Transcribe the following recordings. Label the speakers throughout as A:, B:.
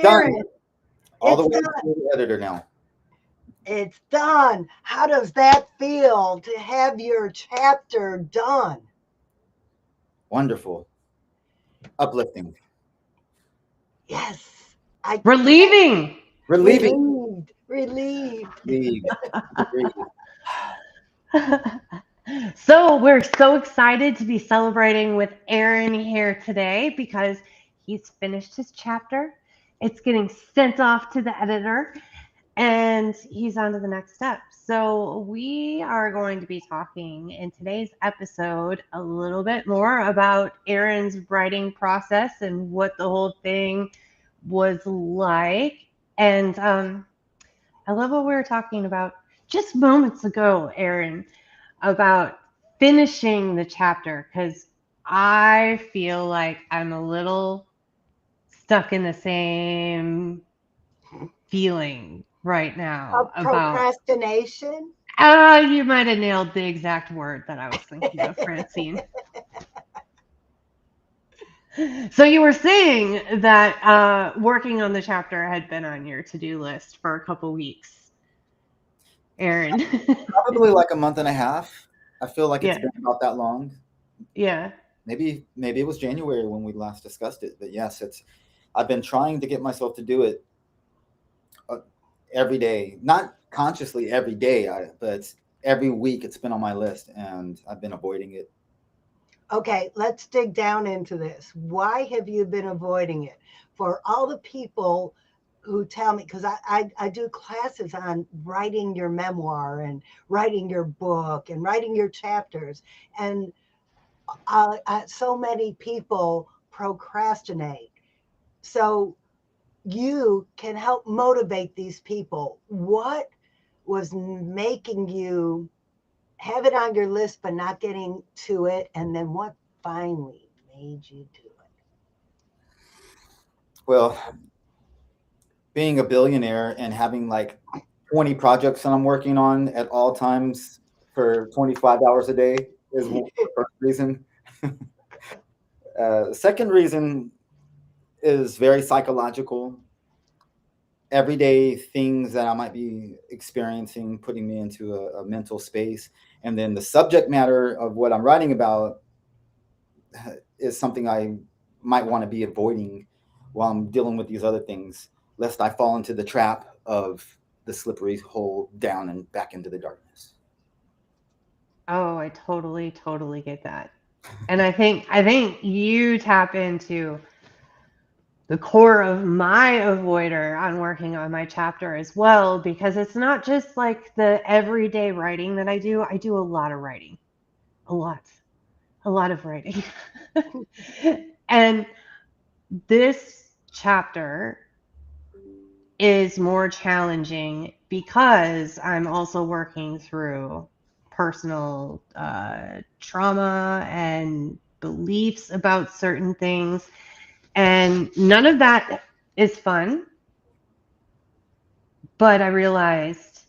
A: done.
B: Aaron,
A: All the
B: it's
A: way to
B: done.
A: the editor now.
B: It's done. How does that feel to have your chapter done?
A: Wonderful. Uplifting.
B: Yes, I
C: Relieving.
A: Relieving.
B: relieved.
A: Relieved. Agreed.
C: So we're so excited to be celebrating with Aaron here today because he's finished his chapter. It's getting sent off to the editor and he's on to the next step. So we are going to be talking in today's episode a little bit more about Aaron's writing process and what the whole thing was like. And I love what we were talking about just moments ago, Aaron, about finishing the chapter because I feel like I'm a little stuck in the same feeling right now
B: Of
C: about
B: procrastination.
C: you might have nailed the exact word that I was thinking of, Francine. So you were saying that working on the chapter had been on your to-do list for a couple weeks, Aaron.
A: Probably like a month and a half. I feel like it's
C: Yeah,
A: been about that long.
C: yeah.
A: Maybe it was January when we last discussed it. But yes, it's. I've been trying to get myself to do it uh, every day, not consciously every day, but every week it's been on my list, and I've been avoiding it.
B: Okay, let's dig down into this. Why have you been avoiding it? For all the people who tell me, because I do classes on writing your memoir and writing your book and writing your chapters. And so many people procrastinate. So you can help motivate these people. What was making you have it on your list but not getting to it? And then what finally made you do it?
A: Well, being a billionaire and having like 20 projects that I'm working on at all times for 25 hours a day is the first reason. Second reason is very psychological. Everyday things that I might be experiencing, putting me into a mental space. And then the subject matter of what I'm writing about is something I might want to be avoiding while I'm dealing with these other things, lest I fall into the trap of the slippery hole down and back into the darkness.
C: Oh, I totally get that. And I think you tap into the core of my avoider on working on my chapter as well, because it's not just like the everyday writing that I do. I do a lot of writing, a lot, a lot of writing. And this chapter is more challenging because I'm also working through personal trauma and beliefs about certain things. And none of that is fun. But I realized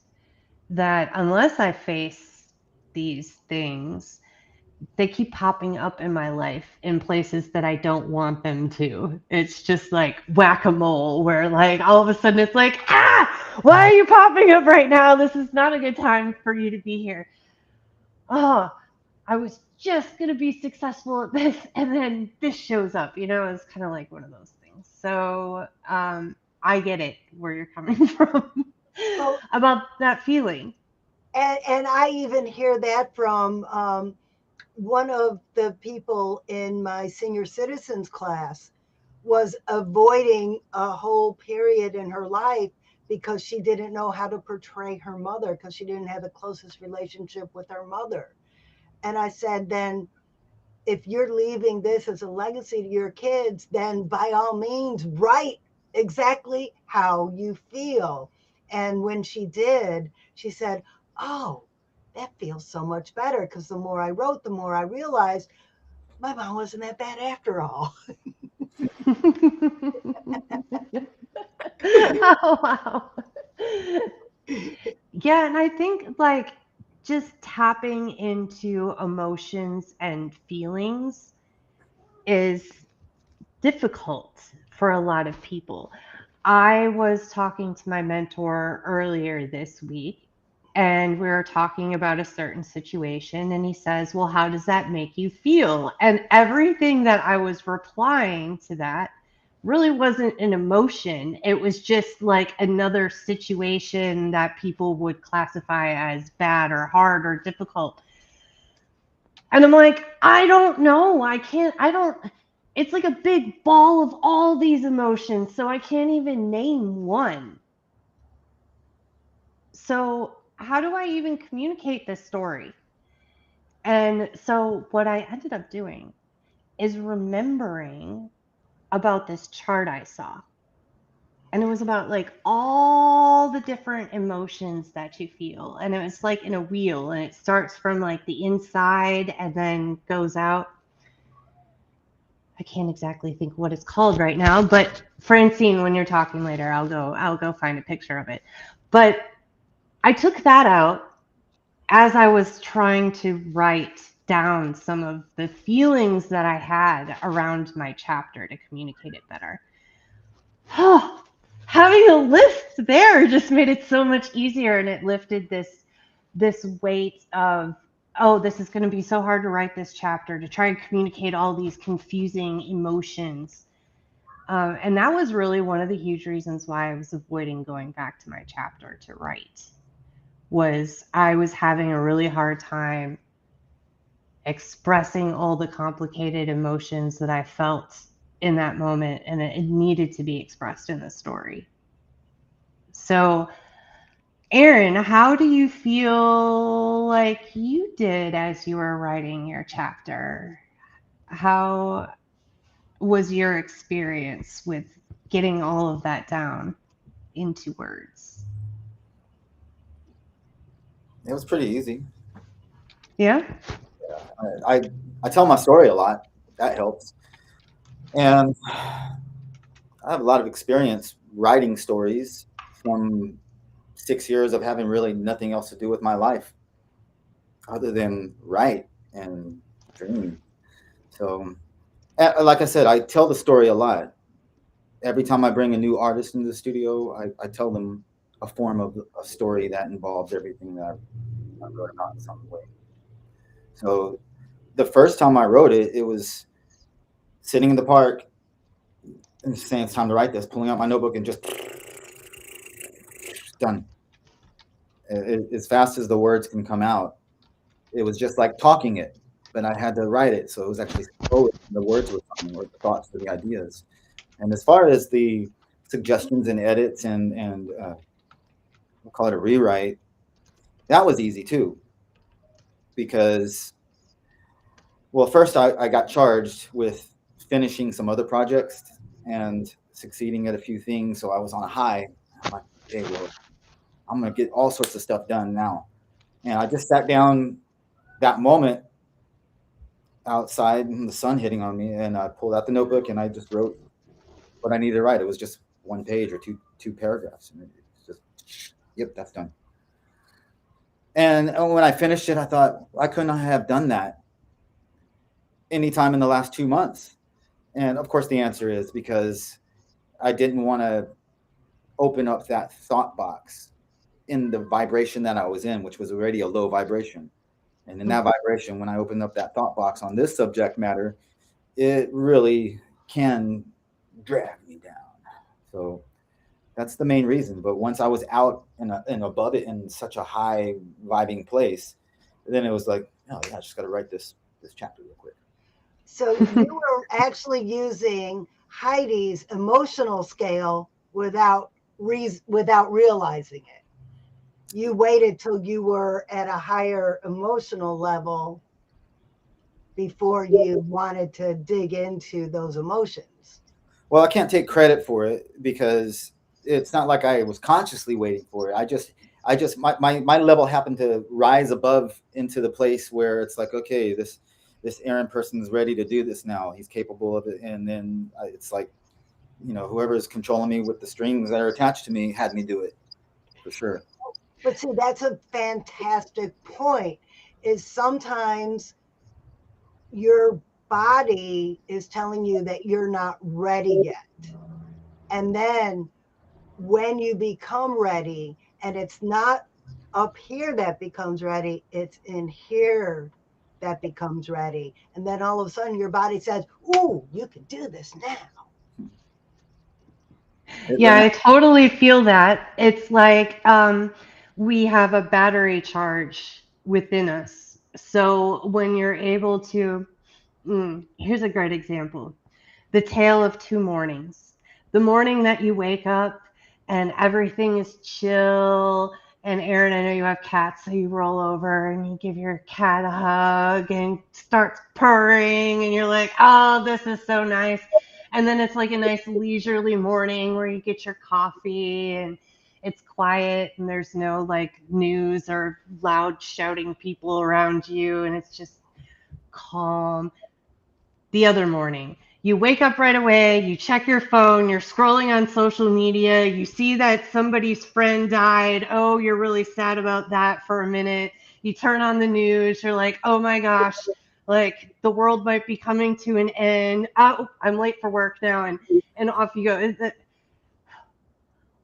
C: that unless I face these things, they keep popping up in my life in places that I don't want them to. It's just like whack-a-mole, where like all of a sudden it's like, why are you popping up right now? This is not a good time for you to be here. Oh, I was just going to be successful at this, and then this shows up. It's kind of like one of those things. So I get it where you're coming from
B: Well,
C: about that feeling.
B: and I even hear that from one of the people in my senior citizens class was avoiding a whole period in her life because she didn't know how to portray her mother because she didn't have the closest relationship with her mother. And I said, then if you're leaving this as a legacy to your kids, then by all means, write exactly how you feel. And when she did, she said, oh, that feels so much better because the more I wrote, the more I realized my mom wasn't that bad after all.
C: Oh, wow. Yeah, and I think like just tapping into emotions and feelings is difficult for a lot of people. I was talking to my mentor earlier this week, and we were talking about a certain situation, and he says, "Well, how does that make you feel?" And everything that I was replying to that really wasn't an emotion. It was just like another situation that people would classify as bad or hard or difficult. And I'm like, I don't know. I don't, it's like a big ball of all these emotions. So I can't even name one. So, how do I even communicate this story? And so, what I ended up doing is remembering about this chart I saw. And it was about like all the different emotions that you feel. And it was like in a wheel, and it starts from like the inside and then goes out. I can't exactly think what it's called right now, but Francine, when you're talking later, I'll go find a picture of it. But I took that out as I was trying to write down some of the feelings that I had around my chapter to communicate it better. Oh, having a list there just made it so much easier, and it lifted this weight of, oh, this is going to be so hard to write this chapter, to try and communicate all these confusing emotions. And that was really one of the huge reasons why I was avoiding going back to my chapter to write, was I was having a really hard time expressing all the complicated emotions that I felt in that moment, and it needed to be expressed in the story. So, Aaron, how do you feel like you did as you were writing your chapter? How was your experience with getting all of that down into words?
A: It was pretty easy.
C: Yeah?
A: I tell my story a lot. That helps. And I have a lot of experience writing stories from 6 years of having really nothing else to do with my life other than write and dream. So, like I said, I tell the story a lot. Every time I bring a new artist into the studio, I tell them a form of a story that involves everything that I wrote about in some way. So, the first time I wrote it, it was sitting in the park and saying it's time to write this, pulling out my notebook and just done. As fast as the words can come out. It was just like talking it, but I had to write it, so it was actually slower than the words were coming, or the thoughts or the ideas. And as far as the suggestions and edits and we'll call it a rewrite, that was easy too, because well, first I got charged with finishing some other projects and succeeding at a few things, so I was on a high. I'm like, okay, well, I'm gonna get all sorts of stuff done now. And I just sat down that moment outside and the sun hitting on me, and I pulled out the notebook and I just wrote what I needed to write. It was just one page or two paragraphs, and it's just, yep, that's done. And when I finished it, I thought, why couldn't I have done that anytime in the last 2 months? And of course, the answer is because I didn't want to open up that thought box in the vibration that I was in, which was already a low vibration. And in that vibration, when I opened up that thought box on this subject matter, it really can drag me down. So that's the main reason. But once I was out and above it in such a high vibing place, then it was like, oh yeah, I just got to write this chapter real quick.
B: So you were actually using Heidi's emotional scale without realizing it. You waited till you were at a higher emotional level before you wanted to dig into those emotions.
A: Well, I can't take credit for it because it's not like I was consciously waiting for it. I just my level happened to rise above into the place where it's like, okay, this Aaron person is ready to do this now. He's capable of it, and then it's like, whoever is controlling me with the strings that are attached to me had me do it for sure.
B: But see, that's a fantastic point. Is sometimes your body is telling you that you're not ready yet. And then when you become ready, and it's not up here that becomes ready, it's in here that becomes ready. And then all of a sudden your body says, ooh, you can do this now.
C: Yeah,
A: When I,
C: I totally feel that. It's like we have a battery charge within us. So when you're able to, here's a great example. The tale of two mornings. The morning that you wake up and everything is chill. And Aaron, I know you have cats, so you roll over and you give your cat a hug and starts purring, and you're like, oh, this is so nice. And then it's like a nice leisurely morning where you get your coffee and it's quiet and there's no like news or loud shouting people around you, and it's just calm. The other morning. You wake up right away, you check your phone, you're scrolling on social media, you see that somebody's friend died. Oh, you're really sad about that for a minute. You turn on the news, you're like, oh my gosh, like the world might be coming to an end. Oh, I'm late for work now, and off you go.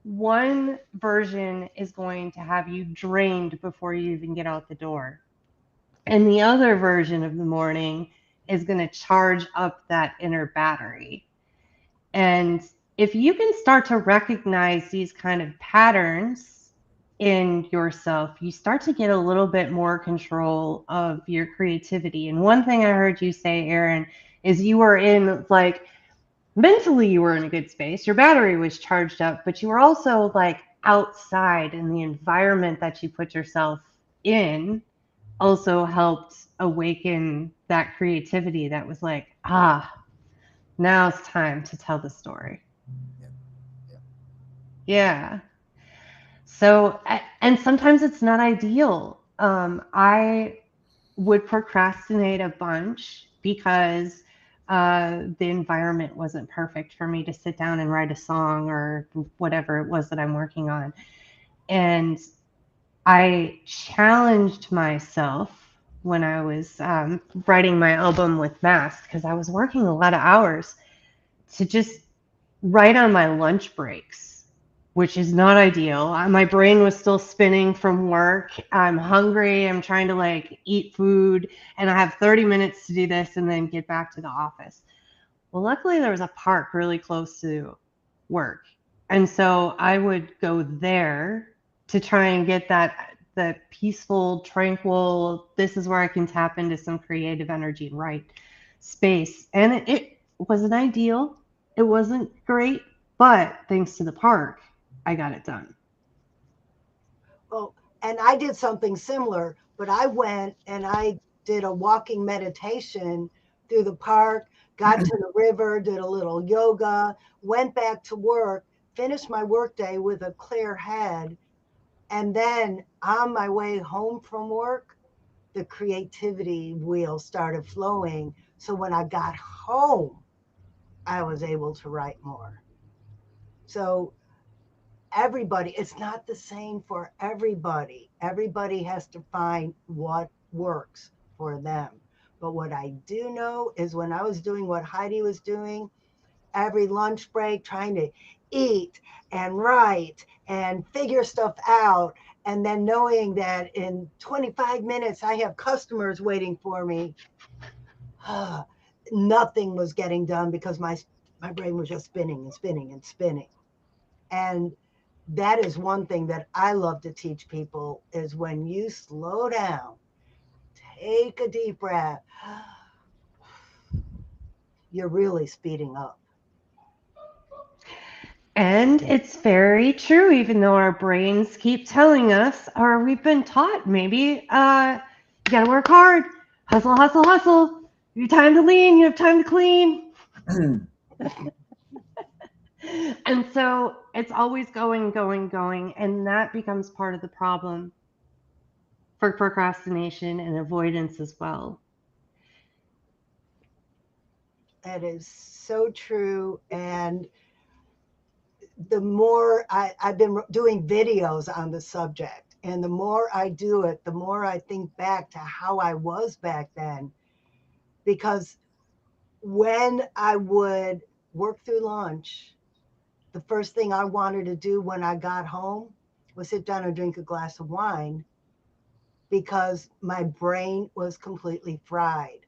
C: One version is going to have you drained before you even get out the door. And the other version of the morning is going to charge up that inner battery. And if you can start to recognize these kind of patterns in yourself, you start to get a little bit more control of your creativity. And one thing I heard you say, Aaron, is you were in like mentally, you were in a good space. Your battery was charged up, but you were also like outside, in the environment that you put yourself in also helped awaken that creativity that was like, now it's time to tell the story.
A: yeah, yeah.
C: Yeah. So, and sometimes it's not ideal. I would procrastinate a bunch because the environment wasn't perfect for me to sit down and write a song or whatever it was that I'm working on. And I challenged myself when I was writing my album with Mask because I was working a lot of hours to just write on my lunch breaks, which is not ideal. My brain was still spinning from work. I'm hungry. I'm trying to like eat food, and I have 30 minutes to do this and then get back to the office. Well, luckily there was a park really close to work. And so I would go there to try and get that peaceful, tranquil, this is where I can tap into some creative energy and write space. And it wasn't ideal. It wasn't great, but thanks to the park, I got it done.
B: Well, and I did something similar, but I went and I did a walking meditation through the park, got to the river, did a little yoga, went back to work, finished my workday with a clear head. And then on my way home from work, the creativity wheel started flowing. So when I got home, I was able to write more. So everybody, it's not the same for everybody. Everybody has to find what works for them. But what I do know is when I was doing what Heidi was doing, every lunch break, trying to eat and write and figure stuff out, and then knowing that in 25 minutes I have customers waiting for me, nothing was getting done because my brain was just spinning and spinning and spinning. And that is one thing that I love to teach people is when you slow down, take a deep breath, you're really speeding up.
C: And it's very true, even though our brains keep telling us, or we've been taught maybe, you gotta work hard, hustle, hustle, hustle. You have time to lean, you have time to clean. And so it's always going, going, going. And that becomes part of the problem for procrastination and avoidance as well.
B: That is so true. And the more I've been doing videos on the subject, and the more I do it, the more I think back to how I was back then. Because when I would work through lunch, the first thing I wanted to do when I got home was sit down and drink a glass of wine because my brain was completely fried.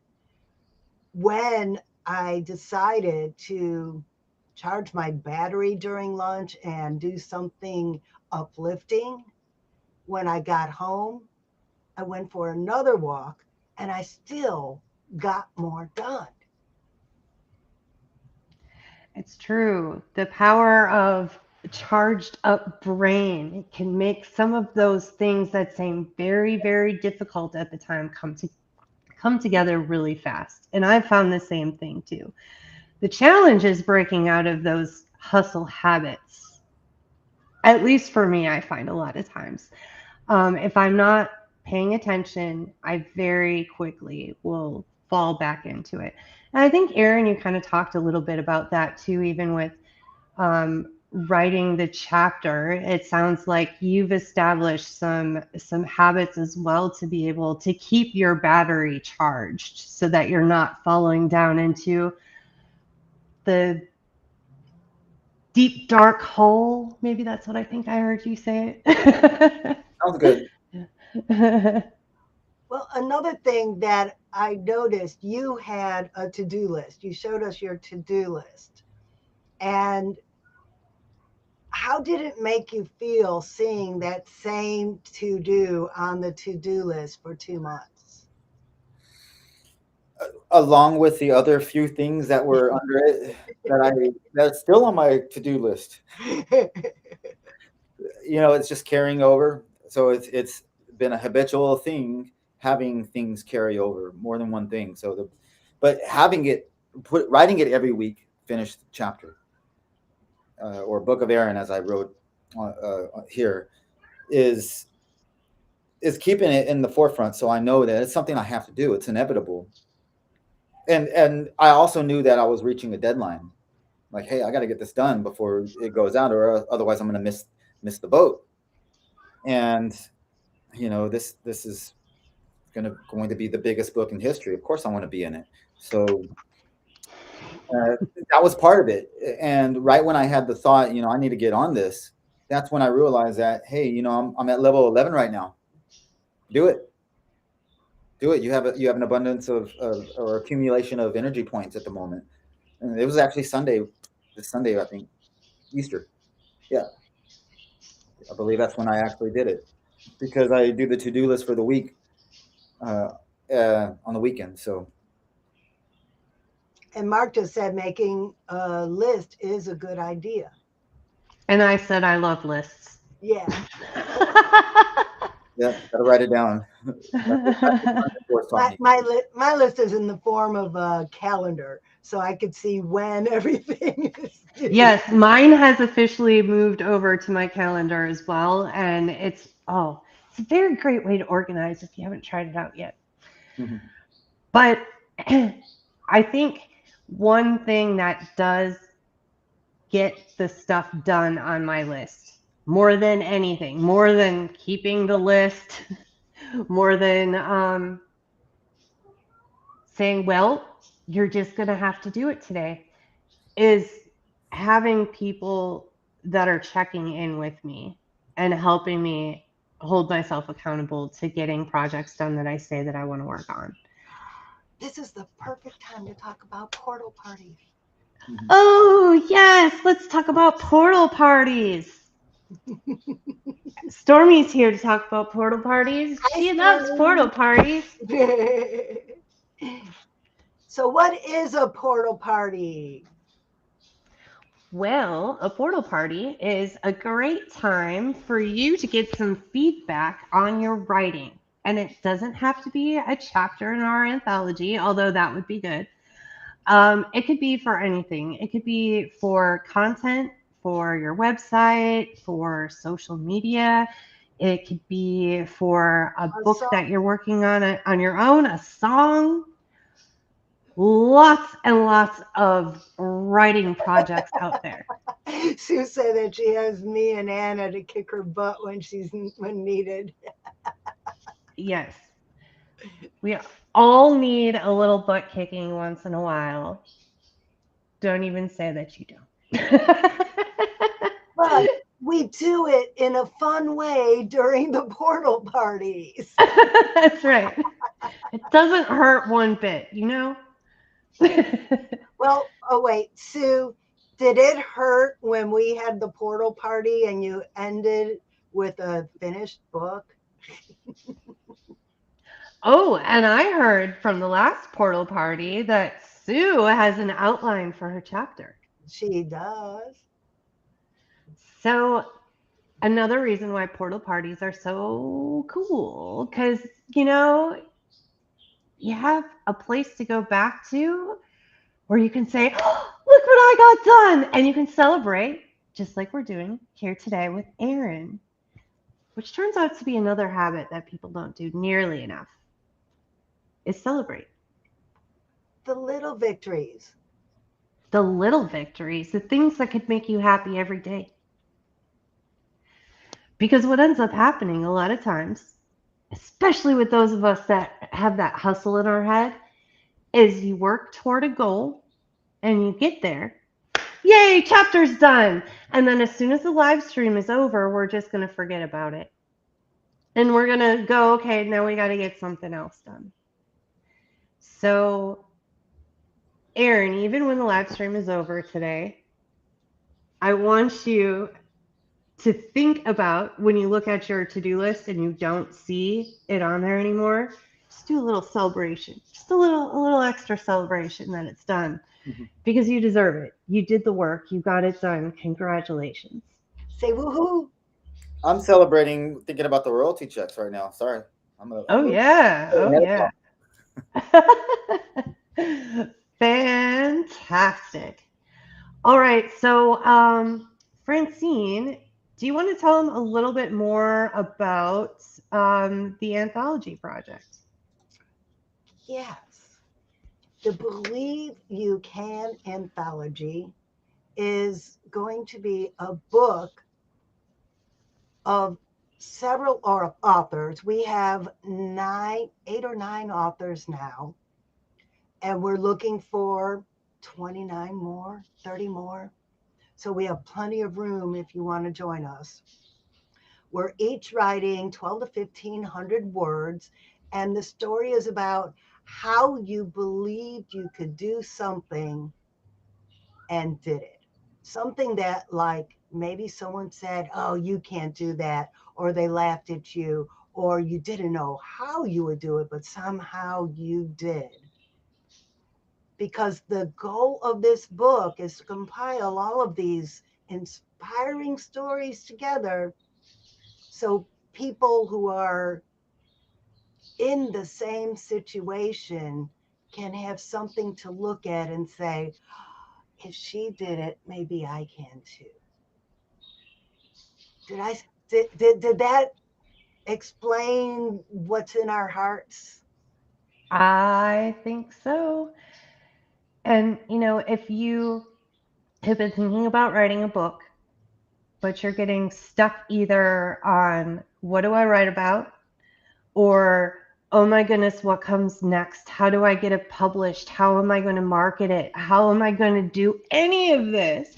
B: When I decided to charge my battery during lunch and do something uplifting, when I got home, I went for another walk and I still got more done.
C: It's true. The power of a charged up brain can make some of those things that seem very, very difficult at the time come together really fast. And I've found the same thing too. The challenge is breaking out of those hustle habits. At least for me, I find a lot of times. If I'm not paying attention, I very quickly will fall back into it. And I think, Aaron, you kind of talked a little bit about that too, even with writing the chapter. It sounds like you've established some habits as well to be able to keep your battery charged so that you're not falling down into the deep dark hole. Maybe that's what I think I heard you say it.
A: Sounds good.
B: Well, another thing that I noticed, you had a to do list. You showed us your to do list. And how did it make you feel seeing that same to do on the to do list for 2 months?
A: Along with the other few things that were under it that's still on my to-do list. It's just carrying over. So it's been a habitual thing having things carry over, more than one thing. But having it, writing it every week, finished chapter, or Book of Aaron, as I wrote here, is is keeping it in the forefront. So I know that it's something I have to do. It's inevitable. And I also knew that I was reaching a deadline. Like, hey, I got to get this done before it goes out, or otherwise I'm going to miss the boat. And this is going to be the biggest book in history. Of course, I want to be in it. So that was part of it. And right when I had the thought, I need to get on this, that's when I realized that, hey, I'm at level 11 right now. Do it. Do it. You have an abundance of or accumulation of energy points at the moment. And it was actually this Sunday, I think, Easter. Yeah, I believe that's when I actually did it, because I do the to-do list for the week uh, on the weekend. So
B: And Mark just said making a list is a good idea.
C: And I said I love lists.
B: Yeah.
A: yeah, gotta write it down. That's what my mentors taught me.
B: My list is in the form of a calendar, so I could see when everything is due.
C: Yes, mine has officially moved over to my calendar as well, and it's a very great way to organize if you haven't tried it out yet.
A: Mhm.
C: But I think one thing that does get the stuff done on my list more than anything, more than keeping the list, more than saying, well, you're just going to have to do it today, is having people that are checking in with me and helping me hold myself accountable to getting projects done that I say that I want to work on.
B: This is the perfect time to talk about portal parties.
A: Mhm.
C: Oh, yes, let's talk about portal parties. Stormy's here to talk about portal parties.
B: Hi,
C: She loves portal
B: Stormy.
C: parties.
B: So, what is a portal party?
C: Well, a portal party is a great time for you to get some feedback on your writing. And it doesn't have to be a chapter in our anthology, although that would be good. It could be for anything. It could be for content, for your website, for social media. It could be for a
B: A
C: book
B: song.
C: that you're working on your own, a song. Lots and lots of writing projects out there.
B: Sue said that she has me and Anna to kick her butt when needed.
C: Yes, we all need a little butt kicking once in a while. Don't even say that you don't.
B: But we do it in a fun way during the portal parties.
C: That's right. It doesn't hurt one bit, you know?
B: Well, oh wait, Sue, did it hurt when we had the portal party and you ended with a finished book?
C: Oh, and I heard from the last portal party that Sue has an outline for her chapter.
B: She does.
C: So, another reason why portal parties are so cool, because, you know, you have a place to go back to where you can say, oh, look what I got done. And you can celebrate, just like we're doing here today with Erin, which turns out to be another habit that people don't do nearly enough is celebrate
B: The little victories.
C: the little victories, the things that could make you happy every day. Because what ends up happening a lot of times, especially with those of us that have that hustle in our head, is you work toward a goal and you get there. Yay, chapter's done. And then as soon as the live stream is over, we're just going to forget about it. And we're going to go, okay, now we got to get something else done. So, Erin, even when the live stream is over today, I want you to think about when you look at your to-do list and you don't see it on there anymore, just do a little celebration. Just a little extra celebration that it's done
A: Mhm.
C: because you deserve it. You did the work. You got it done. Congratulations.
B: Say woohoo.
A: I'm celebrating thinking about the royalty checks right now. Sorry, I'm
C: Oh yeah. Oh
A: ahead of
C: yeah.
A: y'all.
C: Fantastic. All right. So, Francine, do you want to tell them a little bit more about the anthology project?
B: Yes. The Believe You Can anthology is going to be a book of several authors. We have eight or nine authors now, and we're looking for 29 more, 30 more. So we have plenty of room if you want to join us. We're each writing 12 to 1500 words, and the story is about how you believed you could do something and did it. Something that, like, maybe someone said, oh, you can't do that, or they laughed at you, or you didn't know how you would do it, but somehow you did. Because the goal of this book is to compile all of these inspiring stories together so people who are in the same situation can have something to look at and say, if she did it, maybe I can too. Did I did that explain what's in our hearts?
C: I think so. And, if you have been thinking about writing a book, but you're getting stuck either on what do I write about or oh my goodness, what comes next? How do I get it published? How am I going to market it? How am I going to do any of this?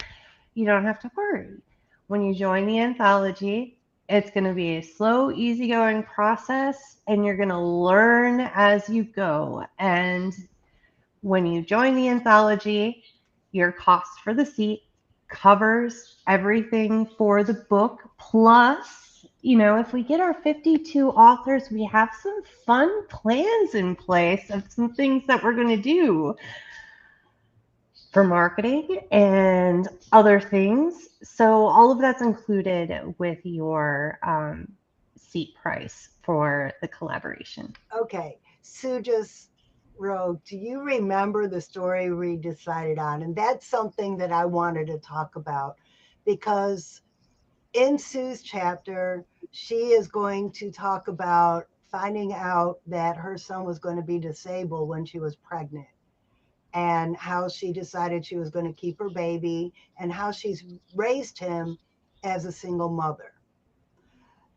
C: You don't have to worry. When you join the anthology, it's going to be a slow, easygoing process, and you're going to learn as you go. And when you join the anthology, your cost for the seat covers everything for the book. Plus, if we get our 52 authors, we have some fun plans in place of some things that we're going to do for marketing and other things. So, all of that's included with your seat price for the collaboration.
B: Okay, Sue just wrote, do you remember the story we decided on? And that's something that I wanted to talk about because in Sue's chapter, she is going to talk about finding out that her son was going to be disabled when she was pregnant and how she decided she was going to keep her baby and how she's raised him as a single mother.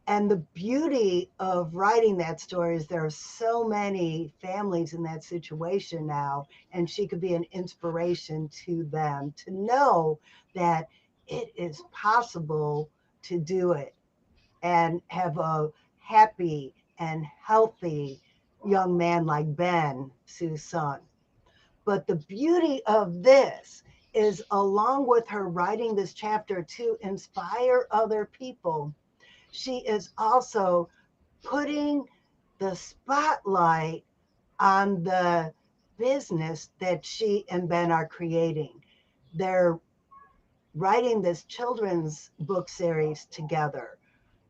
B: And the beauty of writing that story is there are so many families in that situation now, and she could be an inspiration to them to know that it is possible to do it and have a happy and healthy young man like Ben, Sue's son. But the beauty of this is, along with her writing this chapter to inspire other people, she is also putting the spotlight on the business that she and Ben are creating. They're writing this children's book series together.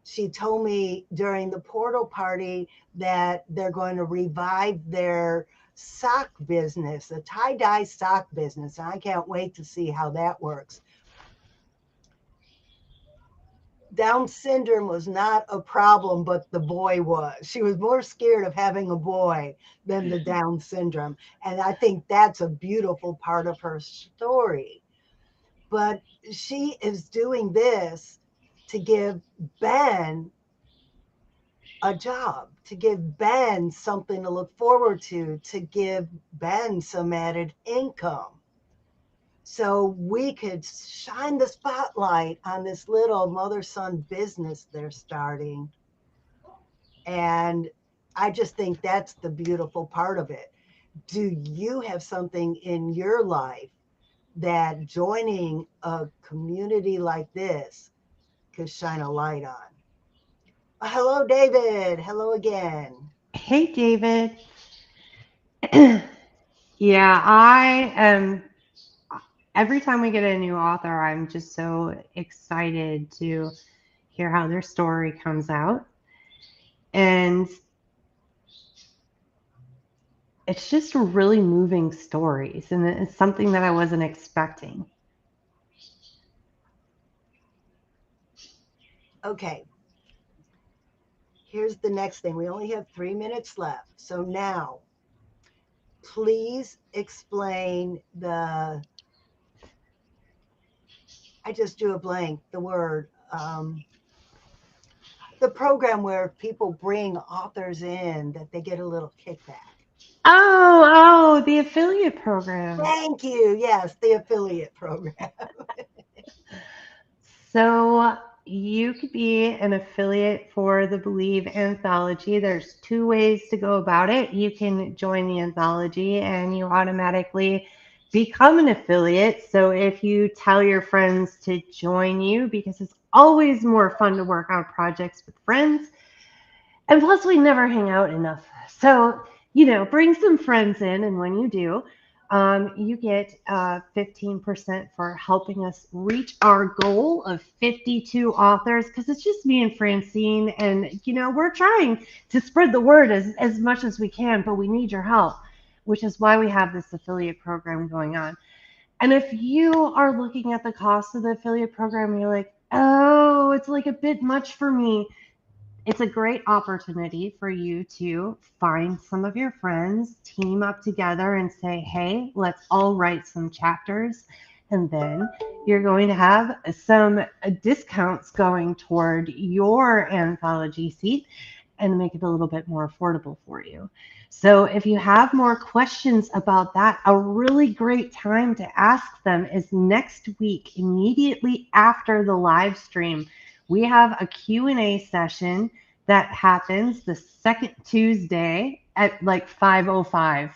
B: She told me during the portal party that they're going to revive their sock business, the tie dye sock business. And I can't wait to see how that works. Down syndrome was not a problem, but the boy was. She was more scared of having a boy than the Down syndrome. And I think that's a beautiful part of her story. But she is doing this to give Ben a job, to give Ben something to look forward to give Ben some added income. So we could shine the spotlight on this little mother son business they're starting. And I just think that's the beautiful part of it. Do you have something in your life that joining a community like this could shine a light on? Hello, David. Hello again.
C: Hey, David. Yeah, I am. Every time we get a new author, I'm just so excited to hear how their story comes out. And it's just really moving stories, and it's something that I wasn't expecting.
B: Okay, here's the next thing. We only have 3 minutes left. So now, please explain I just drew a blank, the word, the program where people bring authors in that they get a little kickback.
C: Oh, the affiliate program.
B: Thank you. Yes, the affiliate program.
C: So you could be an affiliate for the Believe anthology. There's two ways to go about it. You can join the anthology and you automatically become an affiliate. So if you tell your friends to join you, because it's always more fun to work on projects with friends, and plus, we never hang out enough. So, bring some friends in. And when you do, you get 15% for helping us reach our goal of 52 authors, because it's just me and Francine. And, we're trying to spread the word as much as we can, but we need your help, which is why we have this affiliate program going on. And if you are looking at the cost of the affiliate program, you're like, oh, it's like a bit much for me, it's a great opportunity for you to find some of your friends, team up together, and say, hey, let's all write some chapters. And then you're going to have some discounts going toward your anthology seat and make it a little bit more affordable for you. So if you have more questions about that, a really great time to ask them is next week, immediately after the live stream. We have a Q&A session that happens the second Tuesday at like 5:05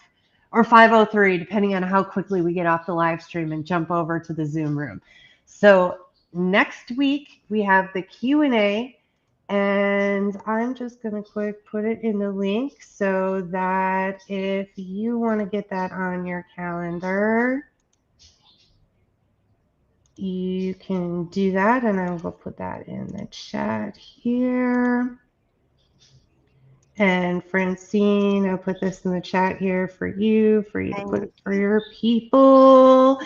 C: or 5:03, depending on how quickly we get off the live stream and jump over to the Zoom room. So next week we have the Q&A, and I'm just going to quick put it in the link so that if you want to get that on your calendar, you can do that, and I will put that in the chat here. And Francine, I'll put this in the chat here for you to
B: Thank
C: put for
B: you.
C: your people.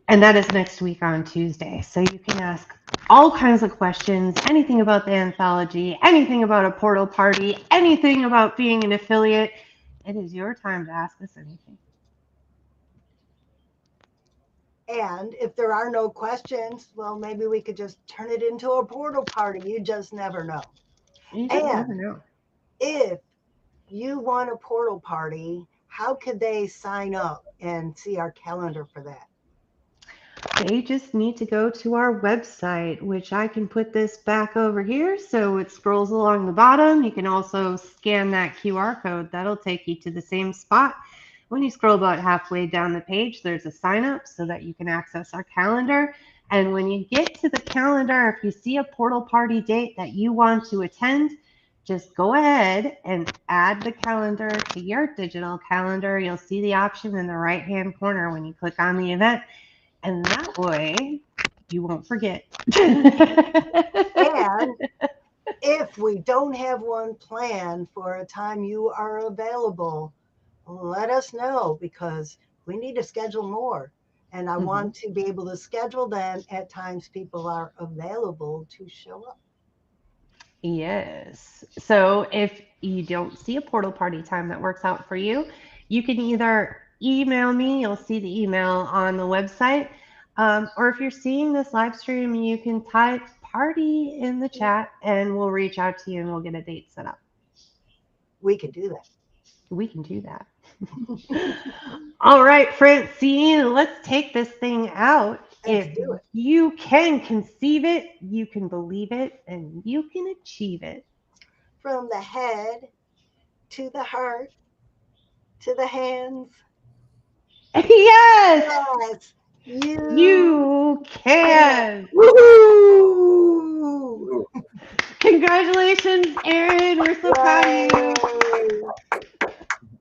C: And that is next week on Tuesday. So you can ask all kinds of questions, anything about the anthology, anything about a portal party, anything about being an affiliate. It is your time to ask us anything.
B: And if there are no questions, well, maybe we could just turn it into a portal party. You just never know.
C: You just never
B: And
C: know.
B: if you want a portal party, how could they sign up and see our calendar for that?
C: They just need to go to our website, which I can put this back over here so it scrolls along the bottom. You can also scan that QR code. That'll take you to the same spot. When you scroll about halfway down the page, there's a sign up so that you can access our calendar. And when you get to the calendar, if you see a portal party date that you want to attend, just go ahead and add the calendar to your digital calendar. You'll see the option in the right hand corner when you click on the event. And that way, you won't forget.
B: And if we don't have one planned for a time you are available, let us know because we need to schedule more. And I want to be able to schedule them at times people are available to show up.
C: Yes. So if you don't see a portal party time that works out for you, you can either email me, you'll see the email on the website, or if you're seeing this live stream, you can type party in the chat and we'll reach out to you and we'll get a date set up.
B: We can do that.
C: We can do that. All right, Francine, let's take this thing out.
B: Let's
C: If
B: do it.
C: you can conceive it, you can believe it, and you can achieve it.
B: From the head to the heart to the hands.
C: Yes,
B: Yes, you
C: you
B: can.
C: can.
B: Woohoo!
C: Congratulations, Erin. We're so proud of you.
B: Yay!